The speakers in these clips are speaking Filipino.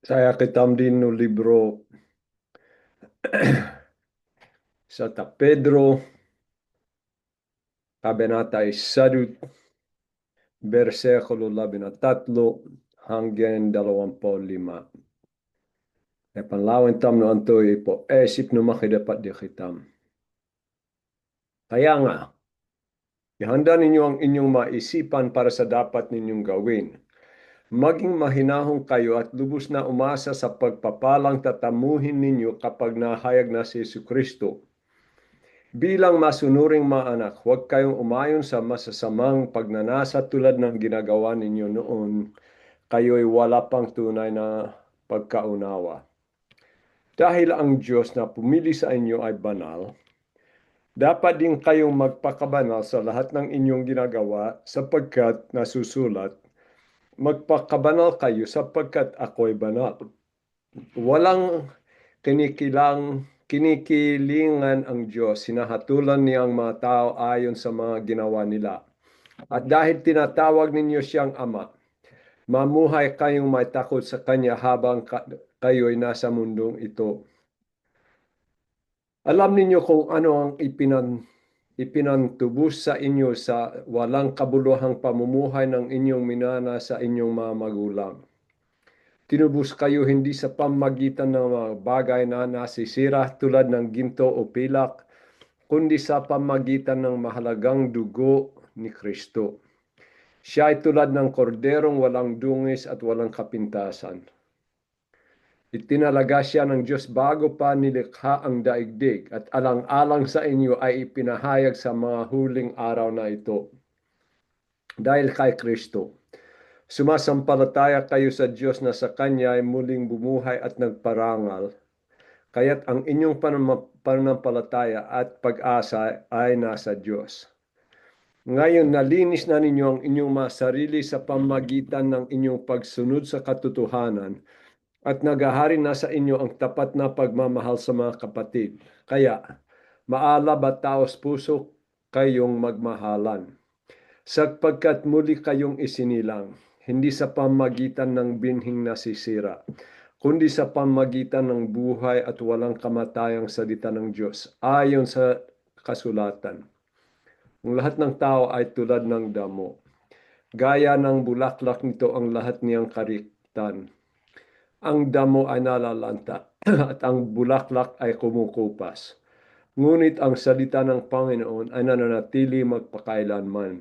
Saya kitam din no libro sa ta Pedro, kabanata 1, bersikulo 13 hanggang 25. E panlawin tam no antoy po esip no makidapat di kitam. Kaya nga, ihanda ninyo ang inyong maisipan para sa dapat ninyong gawin. Maging mahinahong kayo at lubos na umasa sa pagpapalang tatamuhin ninyo kapag nahayag na si Jesucristo. Bilang masunuring mga anak, huwag kayong umayon sa masasamang pagnanasa tulad ng ginagawa ninyo noon. Kayo'y wala pang tunay na pagkaunawa. Dahil ang Diyos na pumili sa inyo ay banal, dapat din kayong magpakabanal sa lahat ng inyong ginagawa sapagkat nasusulat, magpakabanal kayo sapagkat ako'y banal. Walang kinikilingan ang Diyos, sinahatulan niya ang mga tao ayon sa mga ginawa nila. At dahil tinatawag ninyo siyang Ama, mamuhay kayong may takot sa Kanya habang kayo'y nasa mundong ito. Alam ninyo kung ano ang ipinantubos sa inyo sa walang kabuluhang pamumuhay ng inyong minana sa inyong mga magulang. Tinubos kayo hindi sa pamagitan ng mga bagay na nasisira tulad ng ginto o pilak, kundi sa pamagitan ng mahalagang dugo ni Kristo. Siya ay tulad ng korderong walang dungis at walang kapintasan. Itinalaga siya ng Diyos bago pa nilikha ang daigdig at alang-alang sa inyo ay ipinahayag sa mga huling araw na ito. Dahil kay Kristo, sumasampalataya kayo sa Diyos na sa Kanya ay muling bumuhay at nagparangal. Kaya't ang inyong pananampalataya at pag-asa ay nasa Diyos. Ngayon, nalinis na ninyo ang inyong mga sarili sa pamagitan ng inyong pagsunod sa katotohanan at nagahari na sa inyo ang tapat na pagmamahal sa mga kapatid. Kaya, maalab at taos puso kayong magmahalan. Sapagkat muli kayong isinilang, hindi sa pamagitan ng binhing nasisira, kundi sa pamagitan ng buhay at walang kamatayang salita ng Diyos, ayon sa kasulatan. Ang lahat ng tao ay tulad ng damo. Gaya ng bulaklak nito ang lahat niyang kariktan. Ang damo ay nalalanta at ang bulaklak ay kumukupas. Ngunit ang salita ng Panginoon ay nananatili magpakailanman.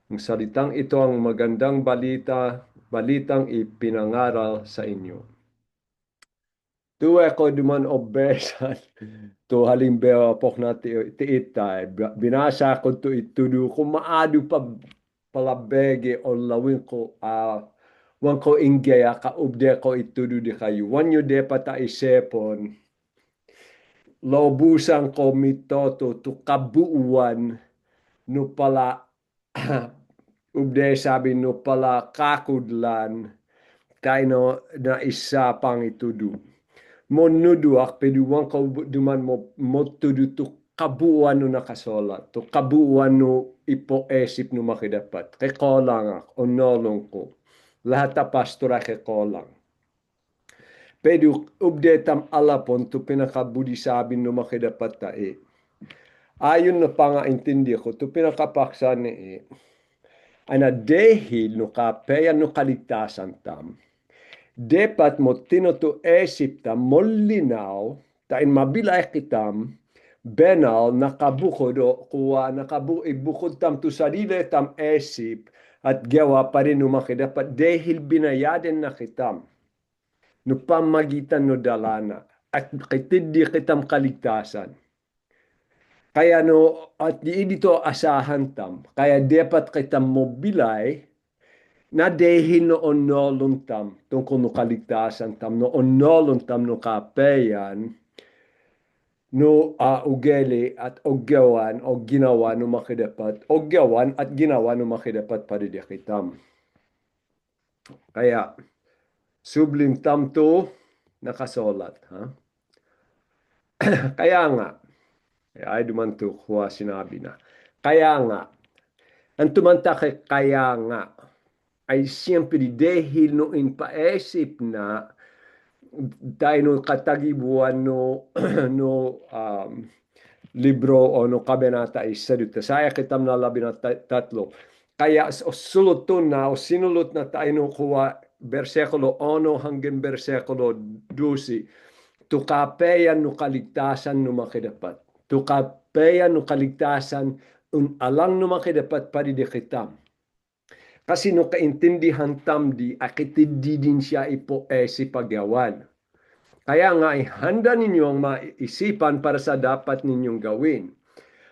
Ang salitang ito ang magandang balitang ipinangaral sa inyo. Tuwe ko duman obesan. To halimbawa po na ti itay. Binasa ko to itudu kung maadu pa palabege o lawin ko wan ko inggeya ka ubde ko itudu di kayo. Wan yu de pata isepon. Lobusan ko mitoto to kabuuan no pala ubde sabi no pala kakudlan tayo no, na isa pang itudu. Monuduak peduwang ka duman mo tudu to kabuuan no nakasolat. To kabuuan no ipoesip no makidapat. Kay kolang ak, onolong ko. Lahat ta pastora kay kolang. Pedu updateam alapon to pinakabudi sabin no makidapat tae. Ayon na pangaintindi ko, to pinakapaksa ni ana dehil no kapeya no kaligtasan tam. Dapat mo tinuto esip tam molinaw tain mabilay kitam benal nakabukod o kuwa ibukod tam to sarili tam esip at gawa pa rin umakidapat dahil binayaden na kitam no pamagitan no dalana at kitindi kitam kaligtasan. Kaya no at di dito asahan tam kaya dapat kitam mobilay na dahil no onolong tam tungkol no kaligtasan tam no onolong tam no kapeyan no ugeli at oggawan o ginawa no makidapat oggawan at ginawa no makidapat padidikitam. Kaya sublim tam to nakasolat ha. Kaya nga ay duman to kuha sinabi na kaya nga ang tumanta kay kaya nga ay siyempre dahil no paisip na tayo no katagibuan no no libro o no kabanata isa dito. Saya kitam na labi na tatlo. Kaya sulot to na o sinulot na tayo no kuha versikulo 1 hanggang versikulo 12. Tukapeyan no kaligtasan no makidapat. Tukapeyan no kaligtasan alang no makidapat pari di kitam. Kasi no kaintindihan tam di akitidi din siya ipo si pagyawan. Kaya nga ihanda ninyo ang maisipan para sa dapat ninyong gawin.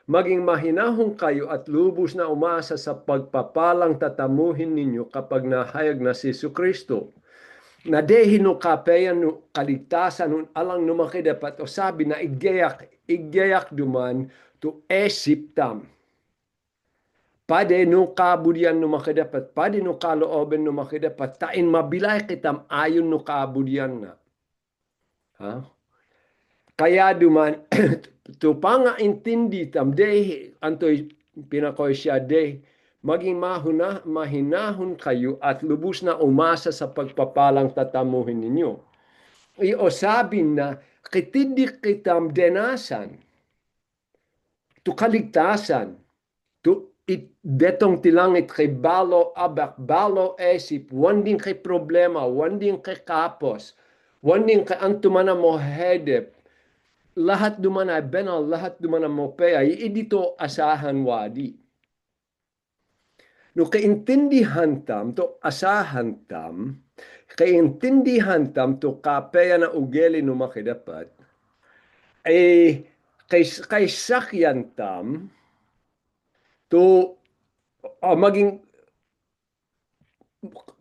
Maging mahinahon kayo at lubos na umasa sa pagpapalang tatamuhin ninyo kapag nahayag na si Kristo. Na dahil no kapeyan no kaligtasan no alang no makidapat o sabi na igayak duman to esip tam. Pade no kabudyan no makidapat, pade no kalooben no makidapat, tain mabilay kitam ayon no kabudyan na. Ha? Kaya duman, to panga intindi tam, de, antoy pinakoy siya, de, maging mahinahon kayo at lubos na umasa sa pagpapalang tatamuhin ninyo. O sabi na, kitindi kitam denasan, to kaligtasan, to detong tilangit kay balo abak, balo esip, wanding kay problema, wanding kay kapos, wanding kay antumana mo hedep, lahat dumana benal, lahat dumana mo pay, idito asahan wadi. No kaintindihan tam, to asahan tam, kaintindihan tam, to kapeya na ugeli no makidapat, kay sakyan tam, to maging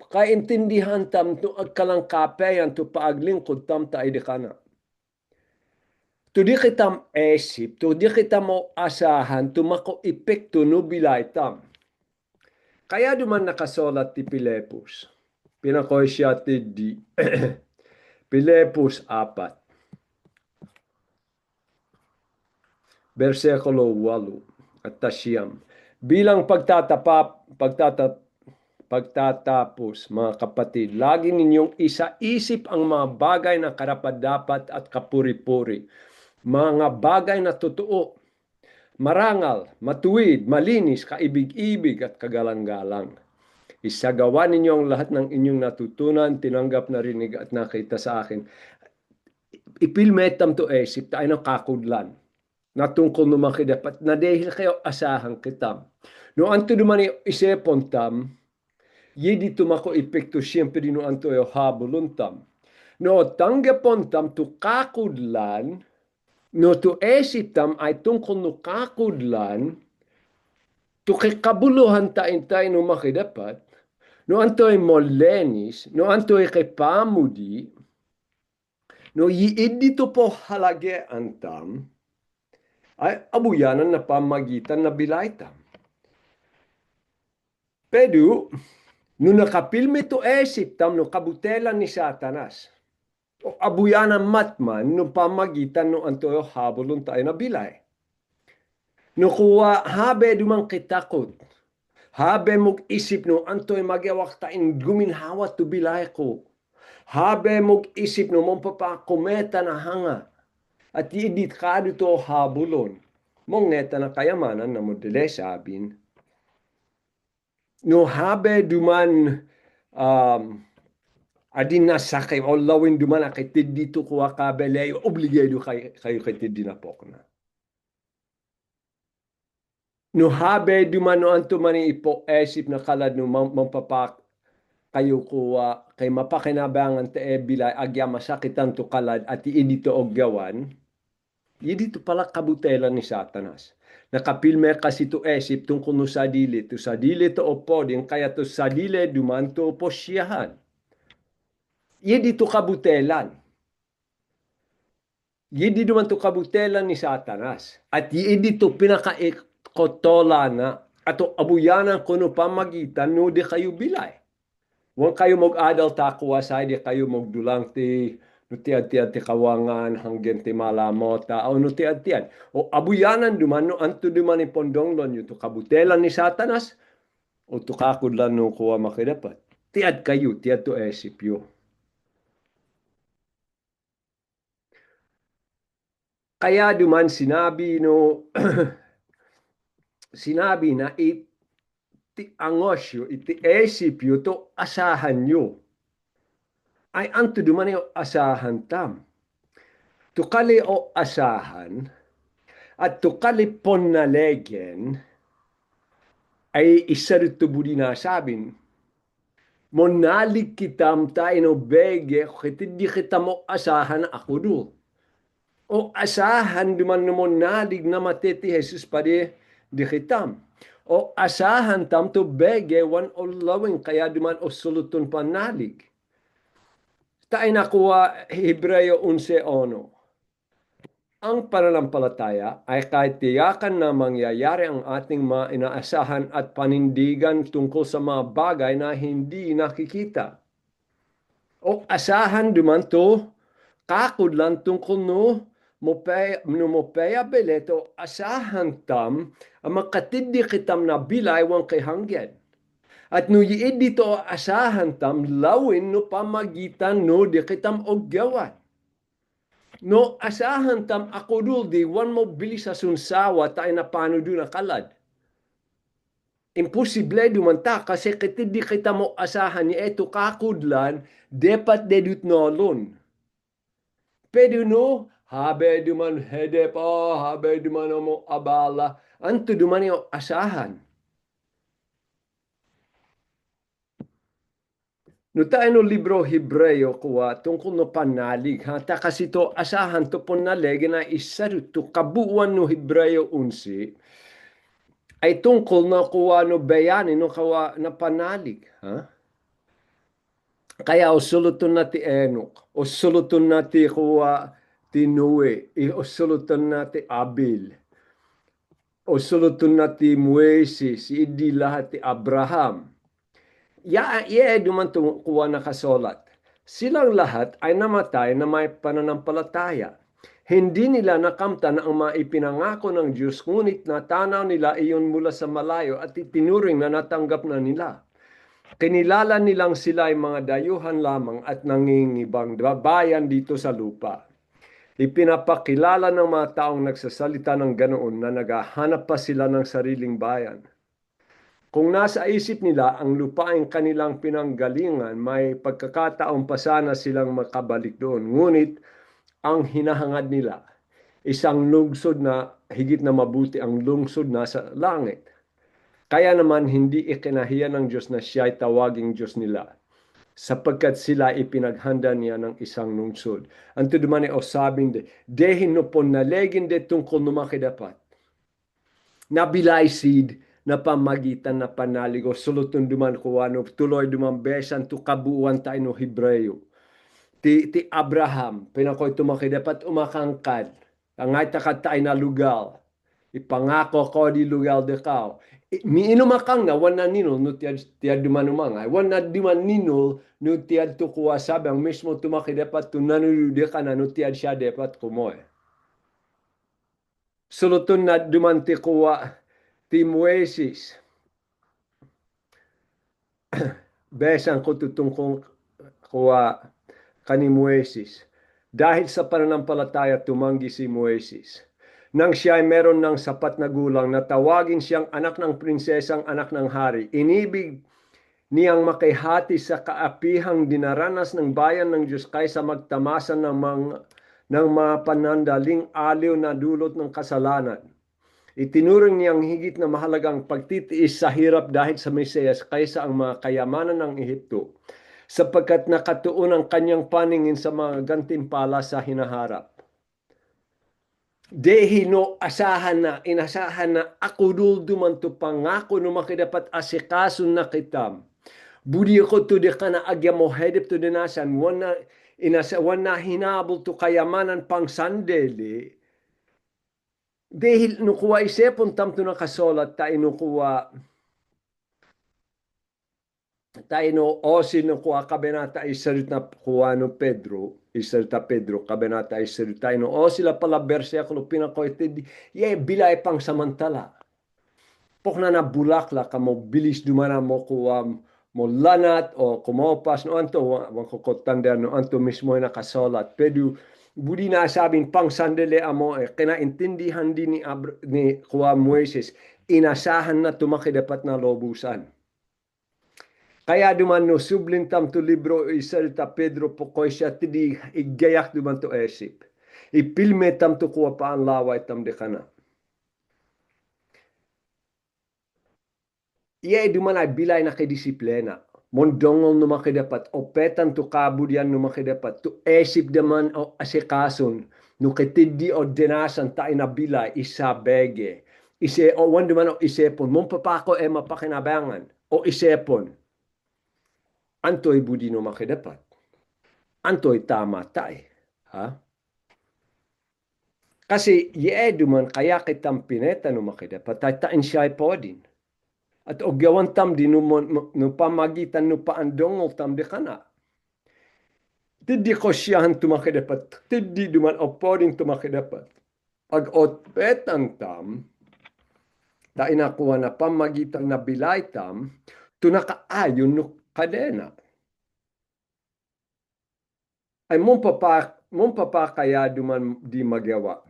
kaintindihan tam to agkalang kapeyan to paaglingkod tam ta ay kana. To di kitam esip, to di kita mo asahan, to mako epekto no bilay tam. Kaya duman nakasolat ti Pilepus. Pinakoy siya ti di. Pilepus 4. Versikulo 8 at 9. Bilang pagtatapos, mga kapatid, lagi ninyong isaisip ang mga bagay na karapat-dapat at kapuri-puri. Mga bagay na totoo, marangal, matuwid, malinis, kaibig-ibig at kagalang-galang. Isagawa ninyo ang lahat ng inyong natutunan, tinanggap, narinig at nakita sa akin. Ipilmetam to esip, tayo ng kakudlan. Natungkol no makidapat na dahil kayo asahan kitam. No anto duman isepon tam, yedi tumako epekto siyempre no anto yo habulun tam. No tanggapon tam to kakudlan, no to esip tam ay tungkol no kakudlan, to kikabuluhan tayo no makidapat, no anto ay molenis, no anto ay kay pamudi, no yiid dito po halage antam, ay abuyanan na pamagitan na bilaytam. Pero, no nakapilme to esip tam, no kabutelan ni Satanas, o abuyanan matman, no pamagitan no antoyo habulon tayo na bilay. No kuwa habe dumang kitakot, habe mog isip no antoy magyawak tain guminhawa to bilay ko, habe mog isip no mong papakometa na hanga, at iidit ka dito habulon, mong neta na kayamanan na modele sabin. No habe duman adin na sakay o lawin duman akitid dito kuwa kabele, obligado kayo kitid dinapok na. No habe duman no anto mani ipo esip na kalad no mampapak kayo kuwa kay mapakinabangan te bilay agya masakitan to kalad at iidito og gawan. Dito pala kabutelan ni Satanas. Nakapilme kasi to esip tungkol no sadili. To sadili to opo din kaya to sadili dumanto po siyahan. Dito kabutelan. Dito dumanto kabutelan ni Satanas. At dito pinakaikotola na ato abuyanan kuno pamagitan no di kayo bilay. Huwag kayo mag-adal takuwa di kayo magdulang ti nutiad-tiad ti kawangan hanggang ti malamota o nutiad-tiad. O abuyanan duman no anto duman ni pondonglon yung to kabutelan ni Satanas o tukakod lang no kuha makidapat. Tiad kayo, tiad to esipyo. Kaya duman sinabi no, sinabi na iti angosyo, iti esipyo to asahan nyo. Ay anto duman yung asahan tam. Tukali o asahan, at tukali pon na legen, ay isa rito budi na sabin, monalig kitam tayo no bege, kiti di kita mo asahan ako do. O asahan duman mo nalig na mateti Jesus padi di kitam. O asahan tam to bege wan o lawing kaya duman o sulutun panalig. Tayo nakuha Hebreo 11:1. Ang pananampalataya ay kahit tiyakan na mangyayari ang ating mga inaasahan at panindigan tungkol sa mga bagay na hindi nakikita. O asahan duman to, kakod lang tungkol no, mopaya beleto, asahan tam, ang makatindi kitam na bilay wang kay hanggen. At no yiid dito asahan tam, lawin no pamagitan no di kitam ogyawan. No asahan tam ako dul di wan mo bilis sa sunsawa tayo na paano doon nakalad. Imposible dumanta kasi kitindi kita mo asahan ni eto kakudlan dapat dedut nolon. Pero no, habe duman hede pa, habe duman mo abala, anto duman yung asahan. No tayo no libro Hebreo kuwa tungkol no panalig, ha? Ta kasi to asahan to panalig na isa to kabuuan no Hebreo 11 ay tungkol na kuwa no bayani no kuwa na panalig, ha? Kaya usulutun na ti Enoch, usulutun na ti kuwa ti Noe, usulutun na ti Abil, usulutun na ti Moises, idi lahat ti Abraham. Duman kuwa nakasulat. Silang lahat ay namatay na may pananampalataya. Hindi nila nakamtan ang mga ipinangako ng Diyos, ngunit natanaw nila iyon mula sa malayo at itinuring na natanggap na nila. Kinilala nilang sila ay mga dayuhan lamang at nangingibang bayan dito sa lupa. Ipinapakilala ng mga taong nagsasalita ng ganoon na naghahanap pa sila ng sariling bayan. Kung nasa isip nila ang lupaing kanilang pinanggalingan, may pagkakataong pa sana silang makabalik doon. Ngunit ang hinahangad nila, isang lungsod na higit na mabuti ang lungsod nasa langit. Kaya naman hindi ikinahiya ng Diyos na siya ay tawaging Diyos nila, sapagkat sila ipinaghanda niya ng isang lungsod. Anto duman o sabing dehin no pon nalegin de tungkol numakidapat. Nabilaisid na pamagitan na panalig o sulutun duman ko ano, tuloy duman besan to kabuuan tayo no Hebreo. Ti Abraham, pinakoy tumakidapat umakangkad. Angay takat tayo na lugal. Ipangako ko di lugal de kao. Miino makang na wan na ninol no tiad duman umangay. Wan na duman ninol no tiad to kuwa sabi ang mismo tumakidapat to nanunude ka na no tiad siya dapat kumoy. Sulutun na duman ti kuwa ti Moises. Besan ko tutungkong kuwa kani Moises. Dahil sa pananampalataya tumanggi si Moises. Nang siya ay meron ng sapat na gulang na tawagin siyang anak ng prinsesang anak ng hari, inibig niyang makihati sa kaapihang dinaranas ng bayan ng Diyos kaysa magtamasan ng mga panandaling aliw na dulot ng kasalanan. Itinuring niyang higit na mahalagang pagtitiis sa hirap dahil sa Mesiyas kaysa ang mga kayamanan ng Ehipto, sapagkat nakatuon ang kanyang paningin sa mga gantimpala sa hinaharap. Dehino inasahan na ako duman to pangako no makidapat asikason na kitam. Budi ko to de kana agya mo hedip to dinasan wana hinabol to kayamanan pang sandeli. Dehil no kuwa isepon tam to nakasolat tayo no kuwa tayo no osin no kuwa kabenata isarit na kuwa no Pedro. Isalta Pedro, kabenata isalita no o sila pala bersikulo pinakoy bilay pang samantala. pok na nabulakla ka mo bilis dumana mo kuwa mo lanat o kumopas no anto wang kokotanda no anto mismo na kasolat pedu budi na sabing pang sandali amo kina intindihan din ni kuwa Moises inasahan na tumaki dapat na lobusan. Kaya duman no subling tam to libro isalta Pedro pokoy siya tidi igayak duman to esip. Ipilme tam to kuwa pa ang laway tam de kana. Iya duman ay bilay na kay disiplina. Mondongol no makidapat opetan to kabudyan no makidapat to esip daman o asikason no kitidi o dinasan ta inabilay isa bege. Ise o wan duman o isepon mon papako e mapakinabangan o isepon. Antoy budi no makidapat. Antoy tama tay. Ha? Kasi duman kaya kitang pineta no makidapat tay tain siya podin. At ogyawan tam di no pamagitan no paandongol tam di kana. Tiddi ko siyahan tumakidapat. Tiddi duman opoding tumakidapat. Pag otpetan tam, ta inakuha na pamagitan na bilay tam, tunakaayon no kadena. Ay mong papa kaya duman di magawa.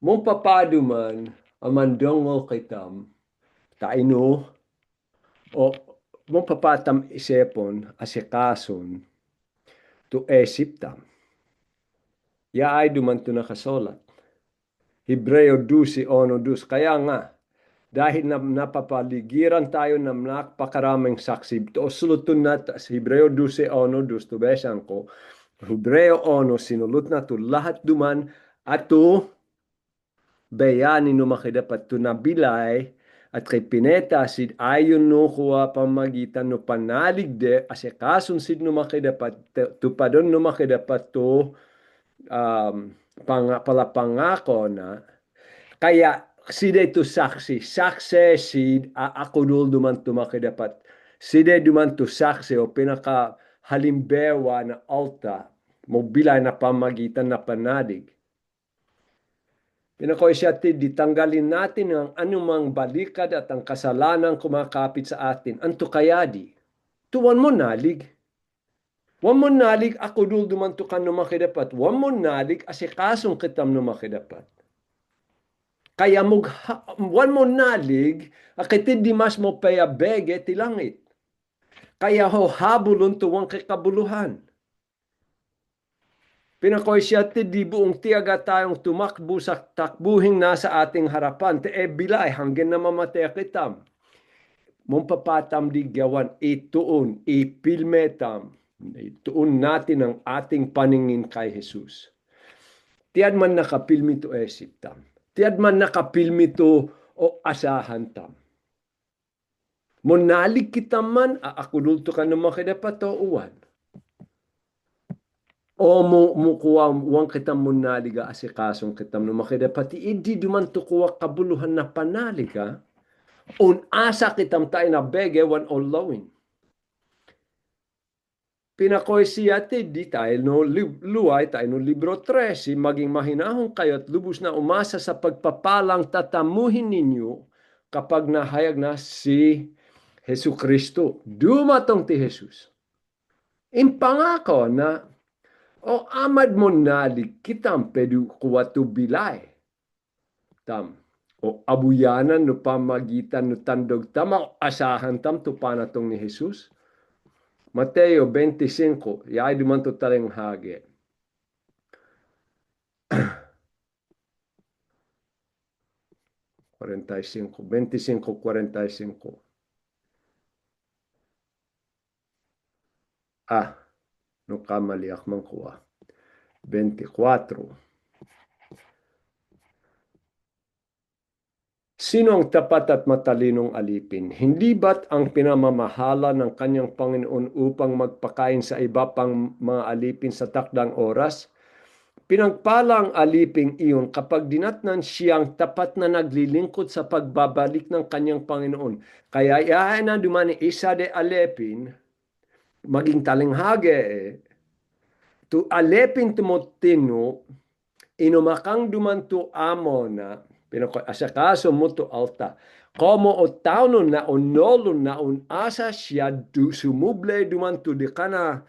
Mong papa duman amandongol kay tam, ta ino o mong papa tam isepon asikason to esip tam. Ya ay duman to nakasolat. Hebreo 12:1-2. Kaya nga, dahil napapaligiran tayo ng napakaraming saksi. To sulutun na sa Hebreo 12:1-2. Tubesan ko. Hebreo 1, sinulut na to lahat duman at to bayani no makidapat to nabilay at kay pineta sid ayon no kuha pamagitan no panaligde asikason sid no makidapat to padon no makidapat to palapangako na kaya sida ito saksi sid ako dul duman tumakidapat sida duman to saksi o pinaka halimbewa na alta mobilay na pamagitan na panadig pinako siya ditanggalin natin ang anumang balikad at ang kasalanan kumakapit sa atin anto kaya di tuwan mo nalig. Wan mo nalig ako dul duman to kan no makidapat. Wan mo nalig asikasong kitam no makidapat. Kaya wan mo nalig akitid di mas mo payabege ti langit. Kaya ho habulon tuwang kikabuluhan. Pinakoy siya ti di buong tiyaga tayong tumakbo sa takbuhing nasa ating harapan. Te bilay hanggang na mamatay kitam. Mong papatam di gawan ituon, ipilmetam. Ituon natin ang ating paningin kay Jesus. Tiad man nakapilmi to esip tam. Tiad man nakapilmi to o asahan tam. Monalig kita man, aakudulto ka naman kidapat o uwan. O mukuha uwang kita monaliga asikasong kita naman kidapat. Hindi duman to kuha kabuluhan na panaliga. Un asa kitam tayo na bege wan o lawin. Pinakoy siya di tayo no luay tayo no libro 13 maging mahinahon kayo at lubos na umasa sa pagpapalang tatamuhin ninyo kapag nahayag na si Hesu Kristo. Dumatong ti Jesus. Impangako na o amad mo nalig kitam pedu kuwatu bilay. Tam. O abuyanan no pamagitan no tandog tam asahan tam to panatong ni Jesus. Mateo 25, yay duman to taling hage. Quarenta-cinco, 25, 45. No kamali akman kuha. 24. Sino ang tapat at matalinong alipin? Hindi ba't ang pinamamahala ng kanyang Panginoon upang magpakain sa iba pang mga alipin sa takdang oras? Pinagpala ang aliping iyon kapag dinatnan siyang tapat na naglilingkod sa pagbabalik ng kanyang Panginoon. Kaya iyahan na dumani isa de alipin, maging talinghage, to alipin tumotino, inumakang dumanto amo na, Asakaso mo to alta. Como o tauno na onolo na asa siya sumuble dumanto di kana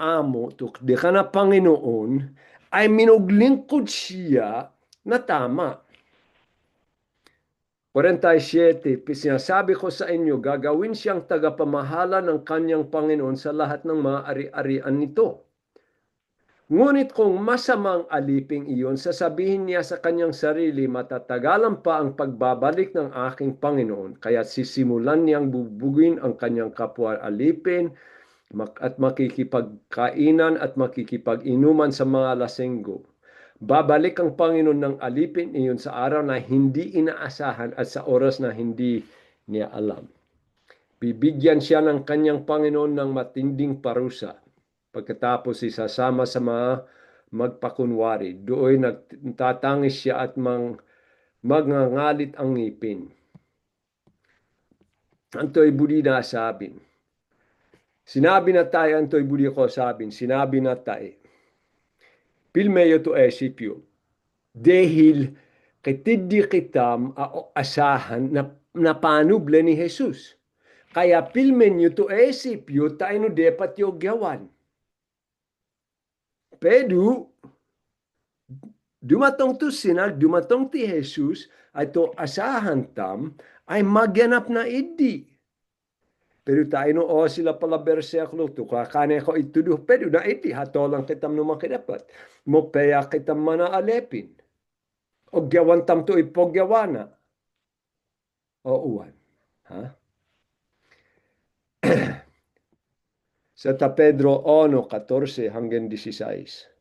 amo, di kana Panginoon, ay minuglingkod siya na tama. 47, sinasabi ko sa inyo, gagawin siyang tagapamahala ng kanyang Panginoon sa lahat ng mga ari-arian nito. Ngunit kung masamang alipin iyon, sasabihin niya sa kanyang sarili, matatagalan pa ang pagbabalik ng aking Panginoon, kaya sisimulan niyang bubugin ang kanyang kapwa alipin at makikipagkainan at makikipag-inuman sa mga lasenggo. Babalik ang Panginoon ng alipin iyon sa araw na hindi inaasahan at sa oras na hindi niya alam. Bibigyan siya ng kanyang Panginoon ng matinding parusa. Pagkatapos isasama sa mga magpakunwari. Doon nagtatangis siya at magngangalit ang ngipin. Anto'y budi na sabin. Sinabi na tayo, anto'y budi ko sabin. Sinabi na tayo. Pilmeyo to esipyo. Dahil kitidi kitam asahan na panuble ni Jesus. Kaya pilmen nyo to esipyo tayo no dapat yung gawan. Pero, dumatong to sinag, dumatong ti Jesus, ay to asahan tam, ay magyanap na idi. Pero tayo no, sila pala bersekulo to, kakane ko ituduh, pero na idi, hatolang kitam no makidapat. Mo peya kitam mana alepin. O gawan tam to ipogyawana. O uwan. Ha? Sa ta Pedro 1:14 hanggang 16.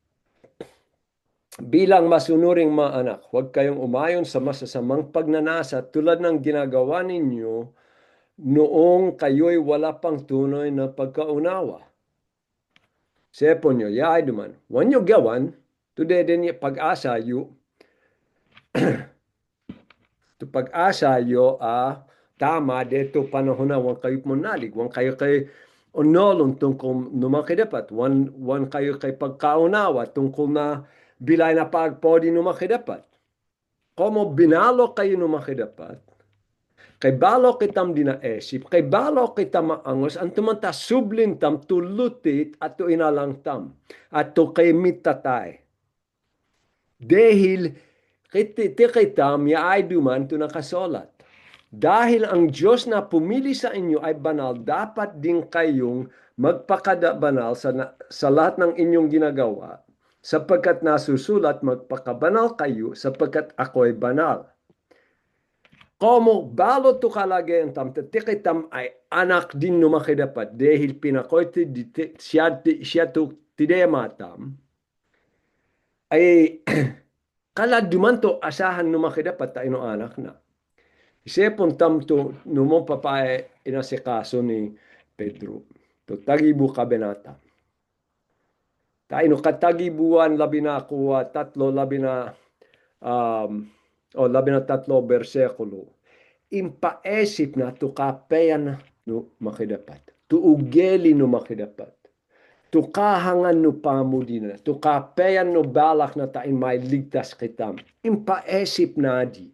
Bilang masunuring mga anak, huwag kayong umayon sa masasamang pagnanasa tulad ng ginagawa ninyo noong kayo'y wala pang tunay na pagkaunawa. Sepon nyo, yaay duman, wan nyo gawan, today din pag-asa yu, to pag-asa yu, tama, dito panahon na, wan kayo munalig, wan kayo kay onolon tungkol numakidapat, wan kayo kay pagkaunawa tungkol na bilay na pagpodi numakidapat. Como binalo kayo numakidapat, kay balo kitam dinaesip, kay balo kitam maangos, antumanta sublintam tulutit at to inalang tam, at to kay mitatay. Dahil kitam yaay duman to nakasolat. Dahil ang Diyos na pumili sa inyo ay banal, dapat din kayong magpakadabanal sa lahat ng inyong ginagawa, sapagkat nasusulat, magpakabanal kayo, sapagkat ako'y banal. Como balo to kalagayan tam, tikitam ay anak din numakidapat, dahil pinakoy siya to tidematam, ay kaladuman to asahan numakidapat tayo no anak na. Isipon tam to numong papae inasikaso ni Pedro. To tagibu kabenata. Tayo no katagibuan labi na kuwa tatlo labi na tatlo bersekulo. Impaesip na to kapeyan no makidapat. To ugeli no makidapat. To kahangan no pamudi na. To kapeyan no balak na tain may ligtas kitam. Impaesip na di.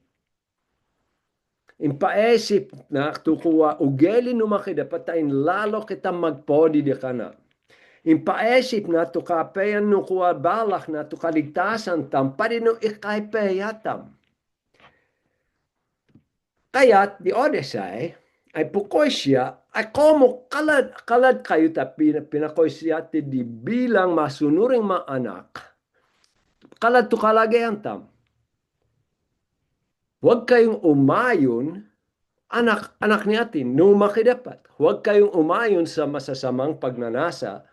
Impaesip na tukuwa ugeli no makidapat tain lalo kita magpodi di kana. Impaesip na to kapeyan no kuwa balak na to kaligtasan tam pari no ikay peyatam. Kaya't di Odesay ay pukoy siya ay como kalad kayo tapi pinakoy siya di bilang masunuring mga anak. Kalad to kalagayan tam. Huwag kayong umayon, anak ni atin, no makidapat. Huwag kayong umayon sa masasamang pagnanasa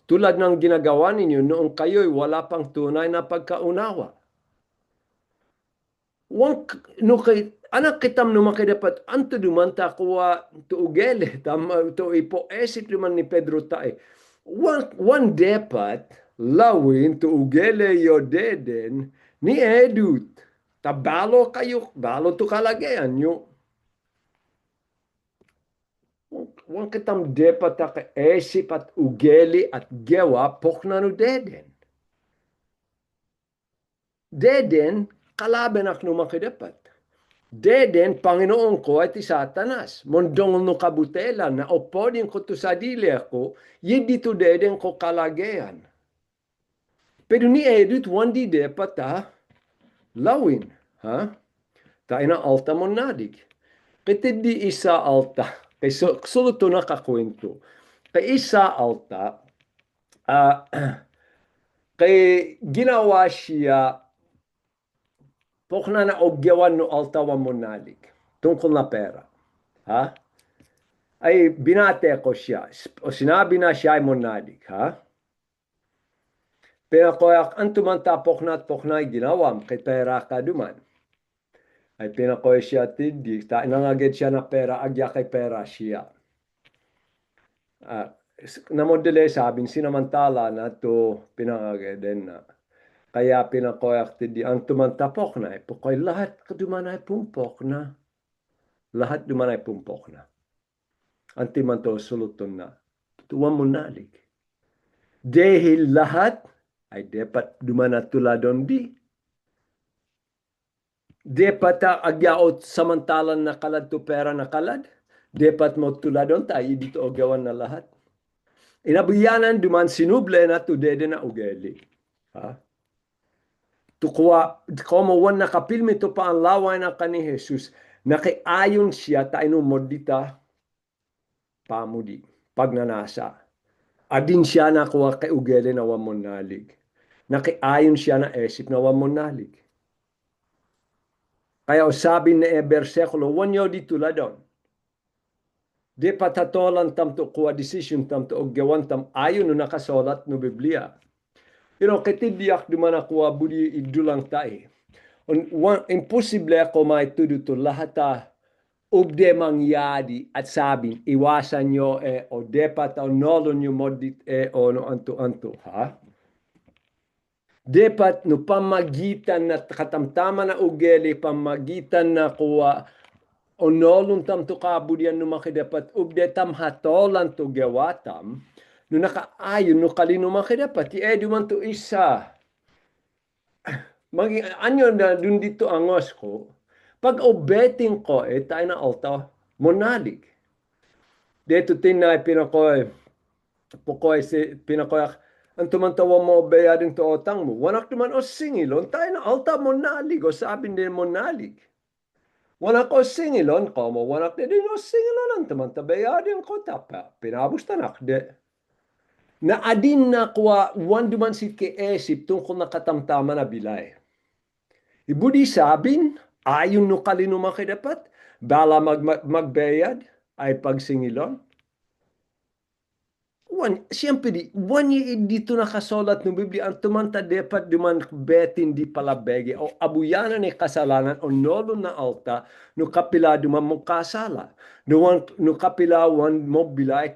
tulad ng ginagawa ninyo noong kayo'y wala pang tunay na pagkaunawa. Anak kitam no makidapat, anto dumanta kuwa to ugele, to ipoesit naman ni Pedro tae. One dapat lawin to ugele yo deden ni Edut. Tabalo kayo, balo to kalagayan nyo. Huwag kitam dapat esip at ugeli at gewa pok na no deden. Deden, kalaban ak no makidapat. Deden, Panginoon ko ay ti Satanas. Mondong no kabutela na opodin ko to sa dili ako, yedi to deden ko kalagayan. Pero ni edut wandi de pata lawin. Ha? Tayo na alta mo nadig. Kaya di isa alta. Kaya suluto na kakwento. Kaya isa alta, kaya ginawa siya pokna na ogyawan no alta wa mo nadig. Tungkol na pera. Ha? Ay binate ko siya. O sinabi na siya ay monadig. Ha? Pero koyak antumanta pokna ginawam kay pera ka duman. Ay pinakoy siya tindi. Ta nangagid siya na pera agya kay pera siya. Namodele sabing sinamantala na to pinangagid na. Kaya pinakoyak tindi ang tumantapok na. Pukoy lahat kaduman ay pumpok na. Lahat duman ay pumpok na. Antimanto suluton na. Tuwa mo nalig. Dahil lahat ay dapat dumana tuladon di. Dapat agyaot samantalan na kalad to pera na kalad. Dapat mo tuladon tayo dito o gawan na lahat. Inabuyanan duman sinuble na to dede na ugeli. Ha? Tukwa, como wan nakapilmi to pa ang laway na kani Jesus, nakiayon siya tayo modita pamudi, pagnanasa. Adin siya nakuha kay ugeli na wamon nalig. Nakiayon siya na esip na wamon nalig. Kaya sabi na bersekulo, wanyo di tuladon. Di patatolan tam to kuha decision tam to ogyawan tam ayon no nakasolat no Biblia. Ketidiak di mana kuha budi idulang tayo. Imposible ako maitudo to lahat ubde mangyadi at sabing iwasan nyo o dapat o nolo nyo modit o no anto-anto. Ha? Dapat no pamagitan na katamtama na ugeli, pamagitan na kuwa o nolong tam to kabudian no makidapat ubde tam hatolan to gawatam no nakaayon no kalino makidapat edu man to isa. Anyo na dun dito angos ko, pag obeting ko tayo na alta monalig. Dito tinay pinakoy, pukoy si pinakoy ang tumantawa mo bayadin to otang mo. Wanak naman o singilon, tayo na alta monalig o sabi din monalig. Wanak o singilon ko mo, wanak din o singilon ang tumantabayadin ko tapa. Pinabustanak de. Na adin na kuwa, wan duman si ke esip tungkol na katamtama na bilay. Ibudi sabin, ayon no kalino makidapat, bala magbayad ay pagsingilon. Siyempre dito nakasolat ng Biblia, ang tumanta dapat duman betin di palabege o abuyanan ni kasalanan o nolo na alta no kapila duman mo kasala. No kapila wan mo bilay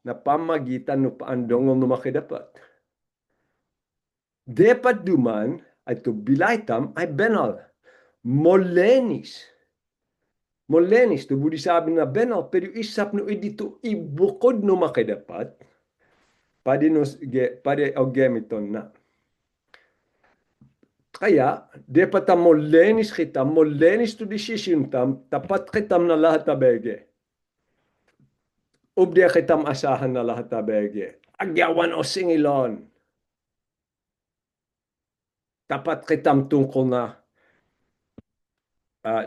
na pamagitan no paandong no makidapat. Dapat duman ay to bilaytam ay benal. Molenis, to budi sabi na benal, pero isap no dito ibukod no makidapat, pade o gemiton na. Kaya, dapat molenis kita, molenis to decision tam, tapat kitam na lahat tabege. Ubdia kitam asahan na lahat tabege. Agyawan o singilon. Tapat kitam tungkol na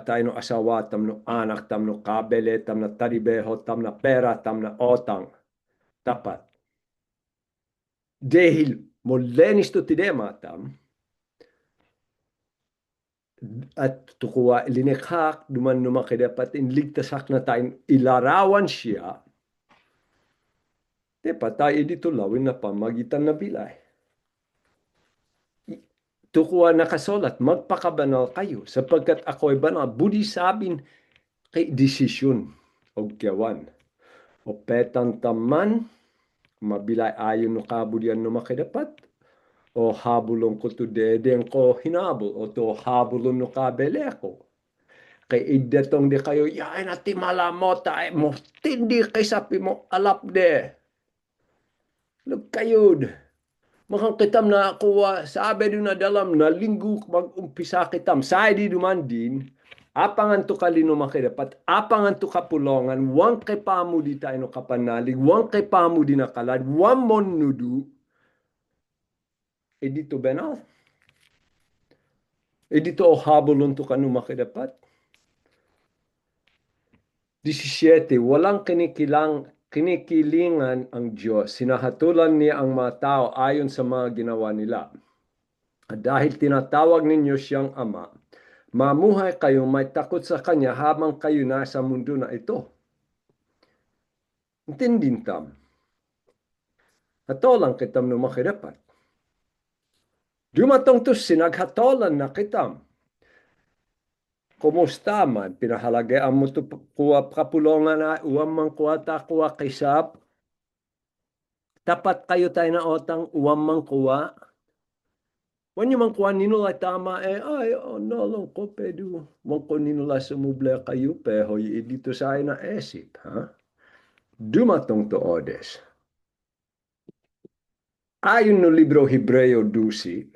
tayo no asawa, tam no anak, tam no kabele, tam na taribeho, tam na pera, tam na otang. Tapat. Dahil molenis to tidema tam, at tukuwa ilinekhak, duman numakidapat inligtasak na tayo ilarawan siya, dapat tayo dito lawin na pamagitan na bilay. Tukuha nakasolat, magpakabanal kayo sapagkat ako'y banal. Budi sabin kay desisyon o gawan. O petang taman, mabilay ayon no kabudian no makidapat. O habulong ko to dedeng ko hinabol. O to habulong no kabele ko. Kay idetong di kayo, yain ati malamota, mo tindi kay sapi mo alap de. Look kayod. Makang kitam na kuwa sabi do na dalam na linggo mag-umpisa kitam. Sa di duman din, apangan to kalino makidapat, apangan to kapulongan, wang kay pamu di tayo no kapanalig, wang kay pamu di nakalad, wang mon nudu, dito benal. Dito o habulon to kanu makidapat. 17, walang kinikilingan ang Diyos. Sinahatulan niya ang mga tao ayon sa mga ginawa nila. At dahil tinatawag ninyo siyang Ama, mamuhay kayong may takot sa Kanya habang kayo nasa mundo na ito. Intindin tam. Hatolan kitam no makidapat. Dumatong to sinaghatolan na kitam. Kumusta man? Pinahalagay mo to kuwa kapulongan na uwam mang kuwa ta kuwa kisap. Tapat kayo tayo na otang uwam mang kuwa. Wanyo mang kuha ninula tama ay nolong ko pedu. Wang ko ninula sumuble kayo hoy dito sa na esip. Ha? Dumatong to odes. Ayon no libro Hebreo 12,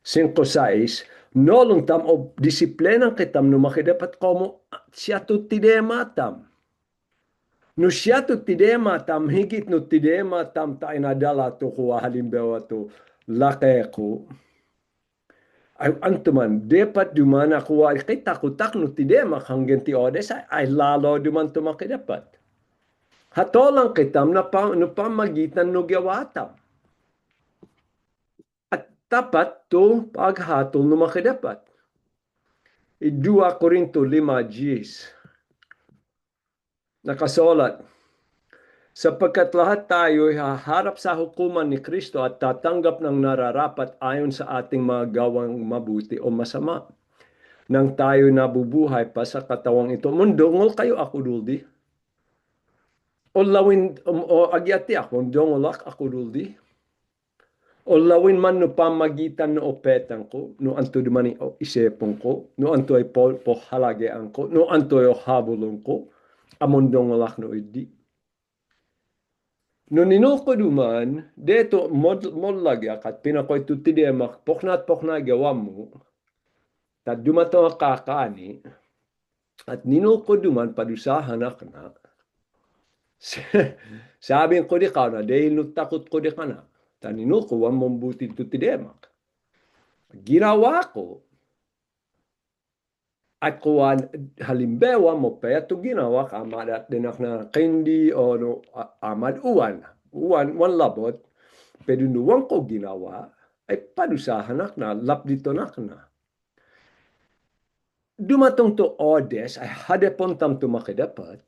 5-6, nolong tam o disiplinang kitam no makidapat komo siya to tidema tam. No siya to tidema tam, higit no tidema tam tayo nadala to kuha halimbawa to lake ko. Ay antuman dapat duman ako ay kita kutak no tidema hanggang ti odes ay lalo duman tumakidapat. Hatolang kitam na no pamagitan no gawatam. At tapat to paghatol no makidapat. 2 Korinto 5:10 nakasulat, sapagkat lahat tayo ay haharap sa hukuman ni Kristo at tatanggap ng nararapat ayon sa ating mga gawang mabuti o masama. Nang tayo nabubuhay pa sa katawang ito, mundongol kayo ako duldi. O lawin o agyati ako, dongolak ako duldi. O lawin man no pamagitan no opetan ko, no anto dumani o isepong ko, no anto ay po halagean ko, no anto ay habulong ko, amon dongolak no idi. No ninoko duman, deto modlagyak at pinakoy tutidemak, poknat gawam mo, ta dumato kakani, at ninoko duman padusahan ak na, sabi ko di ka na, dahil nutakot ko di ka na, tanino ko, wang mambuti tutidemak. Ginawa ko, at kuwan halimbawa mo pa ito ginawa ka amadat dinak na kendi o no, amad uwan wan labot pero nuwang ko ginawa ay padusahan na lap dito na dumatong to odes ay hadepon tam tumakidapat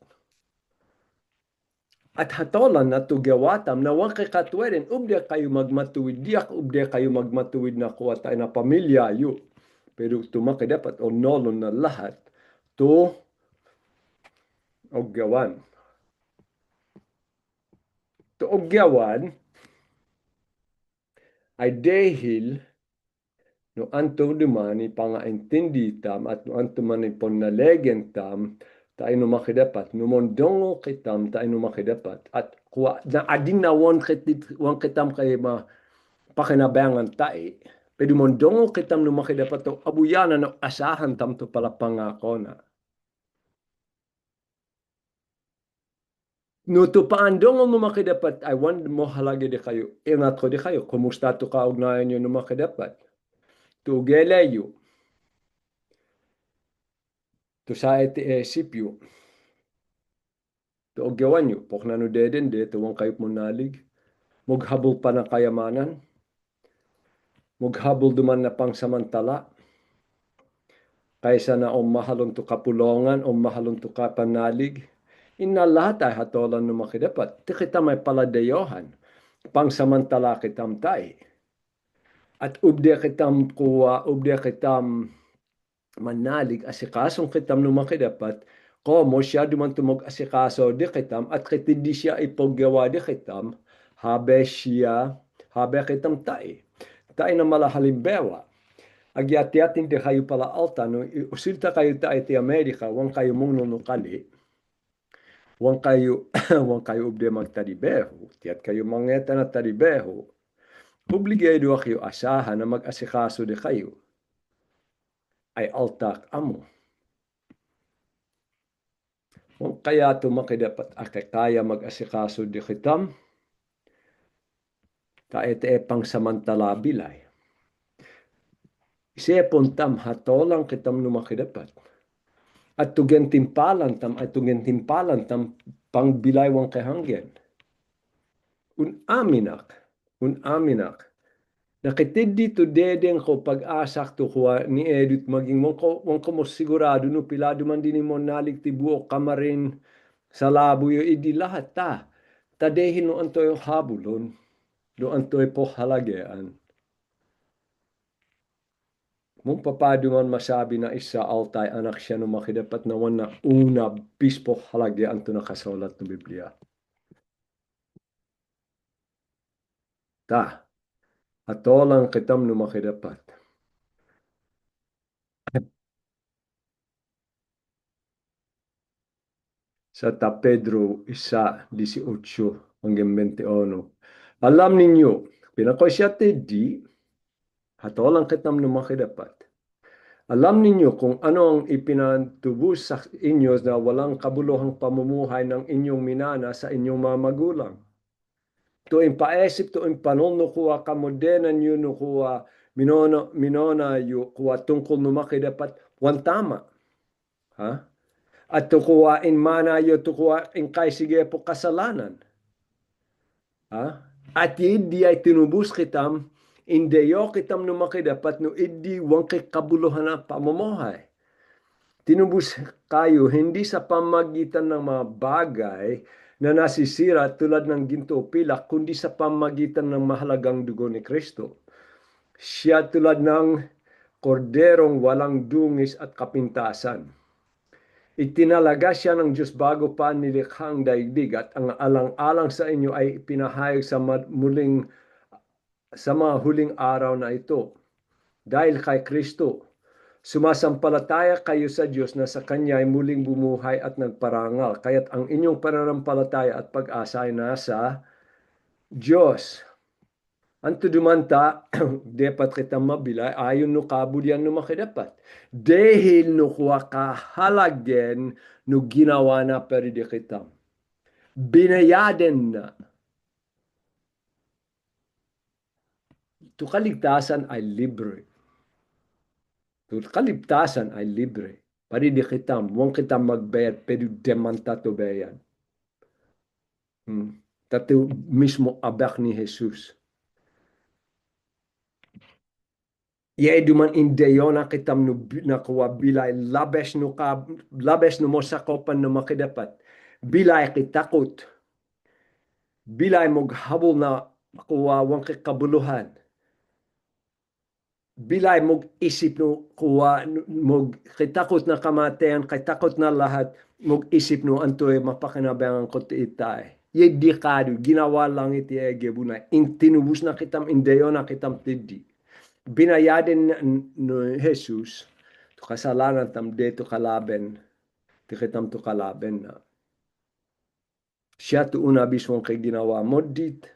at hatolan na to gawatam na wang kay katweden ubde kayo magmatuwid diak ubde kayo magmatuwid na kuwa tayo na pamilya yu pero tumakidapat o nolon na lahat to oggawan. To oggawan ay dahil no anto dumani pangaintindi tam at no anto man iponalegen tam tayo no makidapat no mondongo kitam tayo no makidapat at kuwa na adin na wan kitam kay ma pakinabangan tayo pero mondongo kitam no makidapat to abuyana no asahan tam to pala pangako na. No to paandong mo makidapat, I want mo halagi di kayo. Ingat ko di kayo. Kumusta to kaugnayan nyo no makidapat? To geleyo. To sa iti esipyo. To ogyawan nyo. Pok na no deden de. Tuwang kayo munalig. Mughabol pa na kayamanan. Mughabol duman na pang samantala. Kaysa na mahalon to kapulongan mahalon to kapanalig. Ina lahat ay hatolan no makidapat. Ti kita may paladayohan. Pangsamantala kitam tay. At ubde kitam kuwa, ubde kitam manalig asikasong kitam no makidapat. Komo siya duman tumog asikaso di kitam at kitindi siya ipoggawa di kitam. Habe kitam tay. Tay na malahalimbewa. Agyati-atin di kayo pala alta. No, usilta kayo tayo ti Amerika. Wang kayo mong nunukali. Wang kayo ubde magtadibeho. Tiat kayo mangeta na tadibeho. obligado kayo asahan na mag-asikaso di kayo ay altak amo. Kung kaya tumakidapat kaya mag-asikaso di kitam, kahit pang samantala bilay. Isipon tam hatolang kitam numakidapat. At tugen timpalan tam pangbilay wang kahanggen. Un aminak. Nakitid dito dedeng ko pag-asak to kuha ni Edith maging wang ko mo sigurado no pilado man din mo nalig tibuok kamarin sa labo yo idi lahat ta. Tadehin no antoy habulon. Do antoy po halagaan. Mong papado man masabi na isa altay anak siya no makidapat na wana una bispo halagaan to nakasulat ng Biblia. Ta, atolang kitam no makidapat. Sa ta Pedro 1:18 hanggang 21. Alam ninyo, pinakosyate di, hatolang kitam no makidapat. Alam ninyo kung ano ang ipinatubos sa inyo na walang kabuluhang pamumuhay ng inyong minana sa inyong mga magulang. Tuwing paesip, tuwing panuno kuha kamodenan yun kuha minona yu kuha tungkol numakidapat wan tama. Ha? At tukuha in mana yu tukuha in kay sige po kasalanan. Ha? At hindi ay tinubos kitam, hindi yo kitam numakidapat no hindi wang kay kabuluhan na pamumuhay. Tinubos kayo hindi sa pamagitan ng mga bagay na nasisira tulad ng ginto o pilak, kundi sa pamagitan ng mahalagang dugo ni Kristo. Siya tulad ng korderong walang dungis at kapintasan. Itinalaga siya ng Diyos bago pa nilikhang daigdig at ang alang-alang sa inyo ay pinahayag sa mga huling araw na ito. Dahil kay Kristo, sumasampalataya kayo sa Diyos na sa Kanya ay muling bumuhay at nagparangal. Kaya't ang inyong pananampalataya at pag-asa ay nasa Diyos. Anto dumanta, dapat kita mabilay, ayon no kabulyan no makidapat. Dahil no kuha kahalagen no ginawa na peride kita. Binayaden na. Ito kaligtasan ay libre. Kaligtasan ay libre. Paridi kita, huwag kita magbayad, pero demanta to bayan. Tato mismo abak ni Jesus. Ye duman indeyo na kitam na kuwa bilay labes no mo sakopan no makidapat. Bilay kitakot. Bilay maghabol na kuwa wang kabuluhan. Bilay mog isip no kuwa mog kitakot na kamatayan, kitakot na lahat, mog isip no antoy mapakinabangan ko ti itay. Ye dikado ginawa lang iti egebuna. Tinubos na kitam indeyo na kitam tiddi. Binayadin ni Jesus to kasalanan tam dito kalaben ti kitam to kalaben na siya to una biswang kay ginawa mo dit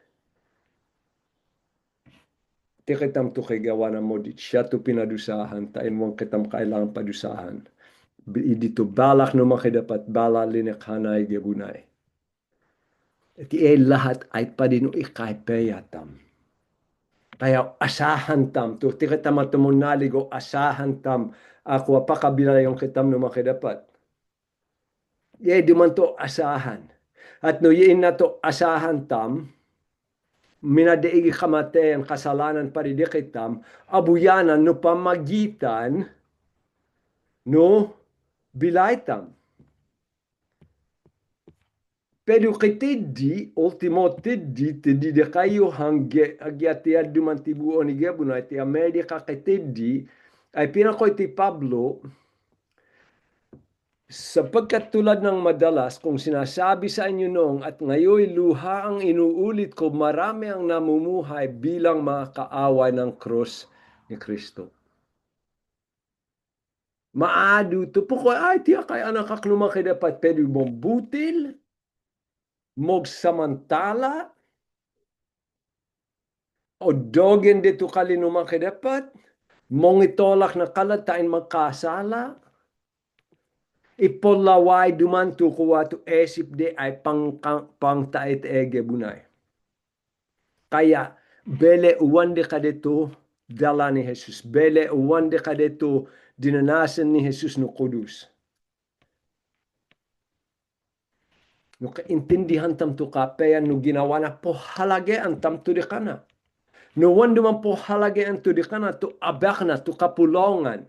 ti kitam to kay gawa na mo dit siya to pinadusahan tain mong kitam kailangan padusahan dito balak no makidapat bala linikhanay gebunay iti lahat ay padino ikay peyatam. Kaya asahan tam, to kita matumunali go asahan tam, ako apakabila yung kitam no makidapat. Ye di man to asahan. At no yin na to asahan tam, minadaigi kamatayan kasalanan paridikitam, abuyanan no pamagitan no bilaitam. Pero kitidi, ultimo tiddi de kayo hangge agyatiad dumantibuo ni Gebuna iti Amerika kitidi ay pinakoy ti Pablo sapagkat tulad ng madalas kung sinasabi sa inyo noong at ngayon luha ang inuulit ko marami ang namumuhay bilang mga kaaway ng krus ni Kristo. Maadu to po ko ay tiya kay anak aknuma dapat pero mong butil mog samantala O dogen dito kalinumang kedapat, mong itolak na kalatain magkasala, ipolaway duman tu kuwa tu esip de ay pang tait ege bunay. Kaya, bele uwan de ka dito dala ni Jesus. Bele uwan de ka dito dinanasan ni Jesus no kudus. No kaintindihan tam tu kapeyan no ginawa na po halage ang tam tu di kana. No wan duman po halage ang tu di kana tu abak na tu kapulongan.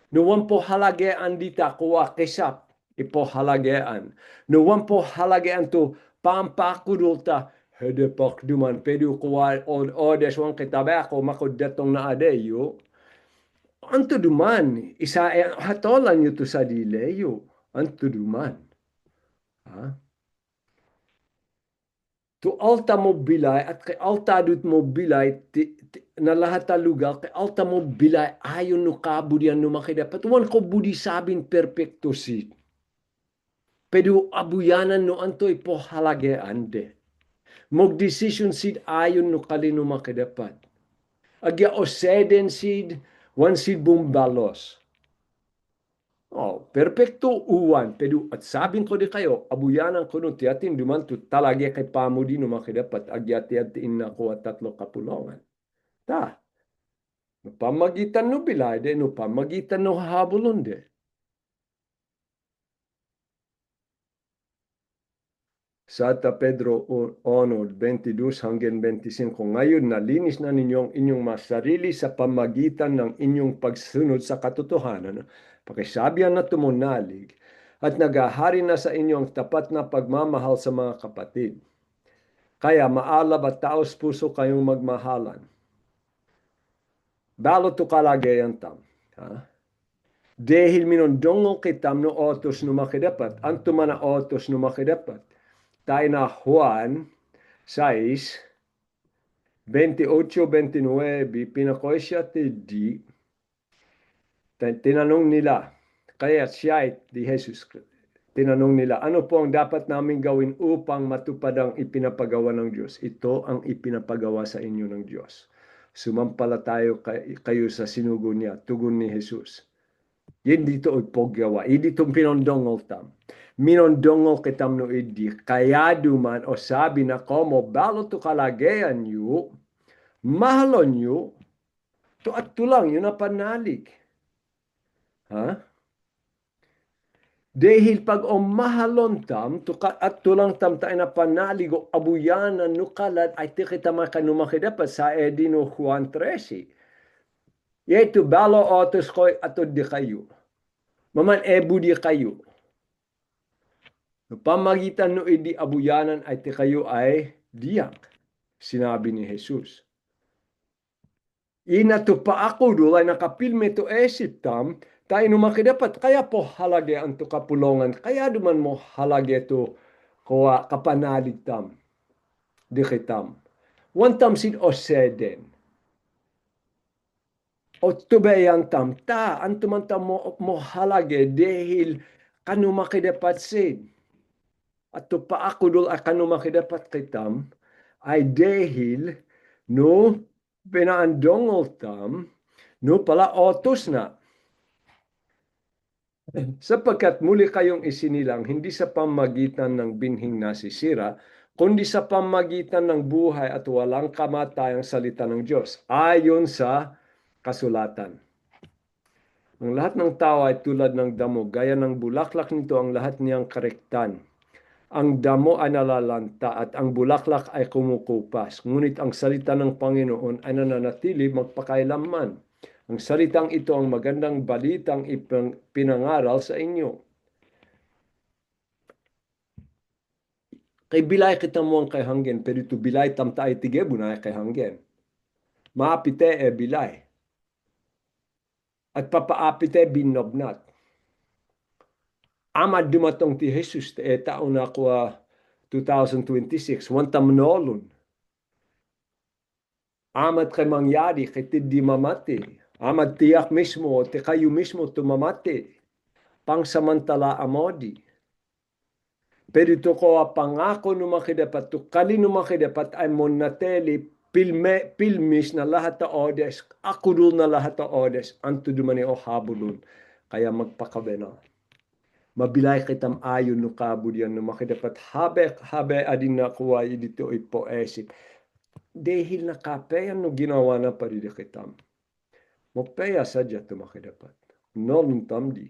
No wan po halage ang dita kuwa kisap ipo halagean. No wan po halagean tu pampakudulta hedepak duman pedu kuwa odes wan kitabako makudatong na adeyo. Anto duman isa hatolan yu tu sa dileyo. Anto duman. Ha? Tu alta mo bilay at kay alta dut mo bilay na lahat ta lugar kay alta mo bilay ayon no kabudian no makidapat wan ko budi sabin perfecto si pero abuyanan no antoy po halage ande mog decision sid ayon no kalino makidapat agya oseden sid wan sid bumbalos. Oh, perfecto uwan. Pero at sabing ko di kayo, abuyanan ko nung tiyatin duman to talagi kay pamudi no makidapat agyati-atiin na ko at tatlo kapulongan. Ta, no pamagitan no bilay de, no pamagitan no habulon de. Sata Pedro 1:22 hanggang 25. Ngayon, nalinis na ninyong inyong masarili sa pamagitan ng inyong pagsunod sa katotohanan, pakisabihan na tumunalig, at nagahari na sa inyong tapat na pagmamahal sa mga kapatid. Kaya maalab at taos puso kayong magmahalan. Balo to kalagayan tam. Ha? Dahil minondongo kitam no otos no makidapat, anto man na otos no makidapat. Tayo na Juan 6:28-29, pinakoy siya di, tinanong nila, kaya siya di Jesus, tinanong nila, ano po ang dapat namin gawin upang matupad ang ipinapagawa ng Diyos? Ito ang ipinapagawa sa inyo ng Diyos. Sumampalatayo kayo sa sinugo niya, tugon ni Jesus. Yan dito ipagawa. Dito pinondongol tam. Minondongol kitam no idi. Kaya duman o sabi na ko mo balo to kalagayan yu, mahalon yu, to at tulang yun na panalig. Ha? Dahil pag mahalon tam, at tulang tam tayo na panalig o abuyanan nukalad ay tikita makanumakidapat sa edino Juan 13. Yeto balo otos ko atod di kayo. Maman ebu di kayo. Pamagitan no idi abuyanan ay ti kayo ay diyak. Sinabi ni Jesus. Ina to pa ako dulay nakapilme to esip tam, tayo numakidapat. Kaya po halage ang to kapulongan. Kaya duman mo halage to kuwa kapanalig tam. Dikitam. One tam sin oseden. O tubayan tam ta. Antuman tam mo halage dahil kanumakidapat sin. At to pa ako dul akan makidapat kitam ay dahil no pinaandongol tam no pala otos na. Sapagkat muli kayong isinilang hindi sa pamagitan ng binhing nasisira, kundi sa pamagitan ng buhay at walang kamatayang salita ng Diyos, ayon sa kasulatan. Ang lahat ng tao ay tulad ng damo, gaya ng bulaklak nito ang lahat niyang karektan. Ang damo ay nalalanta at ang bulaklak ay kumukupas. Ngunit ang salita ng Panginoon ay nananatili magpakailanman. Ang salitang ito ang magandang balitang pinangaral sa inyo. Kay bilay kita mo ang kay hanggen, pero ito bilay tamta ay tige bunay kay hanggen. Maapite e bilay. At papaapite binognat. Amad dumatong ti Jesus taon ako 2026, wanta manolon. Amad kay mangyari, kay di mamati. Amad tiyak mismo, ti kayo mismo tumamati. Pangsamantala amodi. Pero ito ko pangako no makidapat, to kali no makidapat ay monateli pilmis na lahat ta odes, akudul na lahat ta odes, anto dumani o habulun. Kaya magpakabena. Mabilay kitam ayon no kabudyan no makidapat habe adin na kuway dito ipoesip. Dahil nakapeyan no ginawa na parida kitam. Mopeya sadya to makidapat. Nolon tamdi.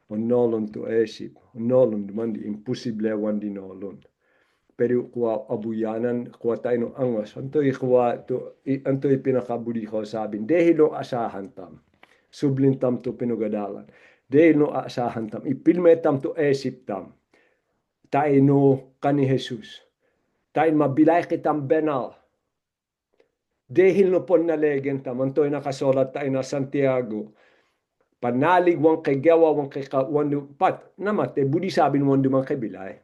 O nolon to esip. O nolon dumandi. Imposible wandi nolon. Pero kuwa abuyanan, kuwa tayo no angas. Anto'y kuwa, anto'y pinakabudi ko sabin. Dahil no asahan tam. Sublin tam to pinugadalan. Dahil no asahan tam. Ipilme tam to esip tam. Tayo no kani Jesus. Tayo mabilay kitang benal. Dahil no pon na legend tam. Anto'y nakasolat tayo na Santiago. Panalig wang kay gawa wang kay kawan pat namat budi sabi mo duman kay bilay.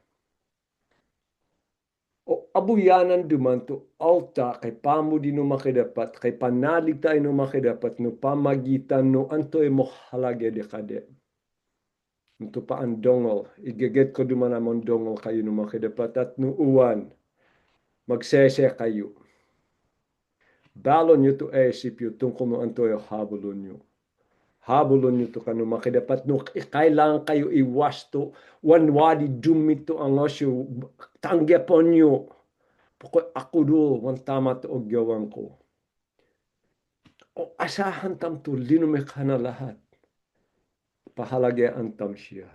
O abuyanan duman to alta kay pamudi no makidapat kay panalig tayo no makidapat no pamagitan no antoy mo halage de kade. Ito pa ang dongol. Igaget ko duman amon dongol kayo no makidapat at no uwan. Magsese kayo. Balon nyo to esip yun tungkol no antoy habulon nyo. Habulon nyo to kano makidapat no kailangan kayo iwasto wanwadi dumito ang osyo tanggapon nyo ako do wan tama to og gawan ko o asahan tam to linume ka na lahat pahalagayan tam siya